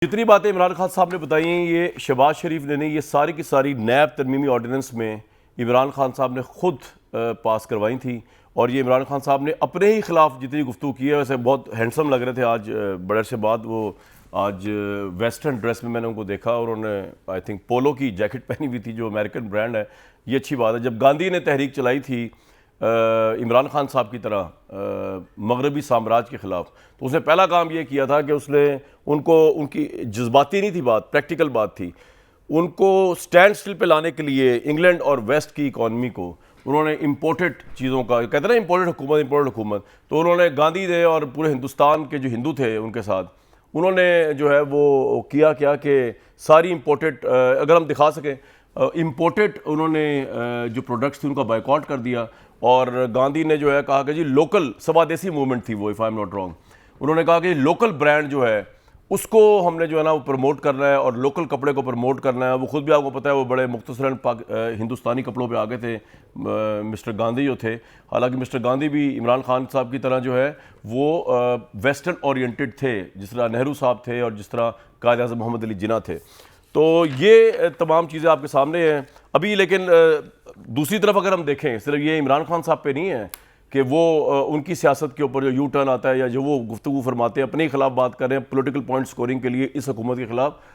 जितनी बातें इमरान खान साहब ने बताई हैं ये शहबाज शरीफ ने नहीं, ये सारी की सारी नैब तरमीमी ऑर्डिनेंस में इमरान खान साहब ने खुद पास करवाई थी। और ये इमरान खान साहब ने अपने ही खिलाफ जितनी गुफ्तगू की है, वैसे बहुत हैंडसम लग रहे थे आज बड़े से बाद वो आज वेस्टर्न ड्रेस में मैंने उनको देखा और उन्होंने आई थिंक पोलो की जैकेट पहनी हुई थी जो अमेरिकन ब्रांड है। ये अच्छी बात है। जब गांधी ने तहरीक चलाई थी इमरान खान साहब की तरह मगरबी साम्राज्य के ख़िलाफ़, तो उसने पहला काम ये किया था कि उसने उनको, उनकी जज्बाती नहीं थी बात, प्रैक्टिकल बात थी, उनको स्टैंड स्टिल पे लाने के लिए इंग्लैंड और वेस्ट की इकॉनमी को उन्होंने इंपोर्टेड चीज़ों का, कहते हैं ना इंपोर्टेड हुकूमत, तो उन्होंने गांधी ने और पूरे हिंदुस्तान के जो हिंदू थे उनके साथ उन्होंने जो है वो किया क्या कि सारी इंपोर्टेड, अगर हम दिखा सकें इंपोर्टेड, उन्होंने जो प्रोडक्ट्स थे उनका बायकॉट कर दिया। और गांधी ने जो है कहा कि जी लोकल स्वदेशी मूवमेंट थी वो, if I am not wrong, उन्होंने कहा कि लोकल ब्रांड जो है उसको हमने जो है ना वो प्रमोट करना है और लोकल कपड़े को प्रमोट करना है। वो खुद भी आपको पता है वो बड़े मुख्तसरन हिंदुस्तानी कपड़ों पे आगे थे मिस्टर गांधी जो थे। हालांकि मिस्टर गांधी भी इमरान खान साहब की तरह जो है वो वेस्टर्न ओरिएंटेड थे, जिस तरह नेहरू साहब थे और जिस तरह कायद आज़म मोहम्मद अली जिन्ना थे। तो ये तमाम चीज़ें आपके सामने हैं अभी। लेकिन दूसरी तरफ अगर हम देखें, सिर्फ ये इमरान खान साहब पे नहीं है कि वो उनकी सियासत के ऊपर जो यू टर्न आता है या जो वो गुफ्तगू फरमाते हैं, अपने ही खिलाफ बात कर रहे हैं पॉलिटिकल पॉइंट स्कोरिंग के लिए इस हुकूमत के खिलाफ,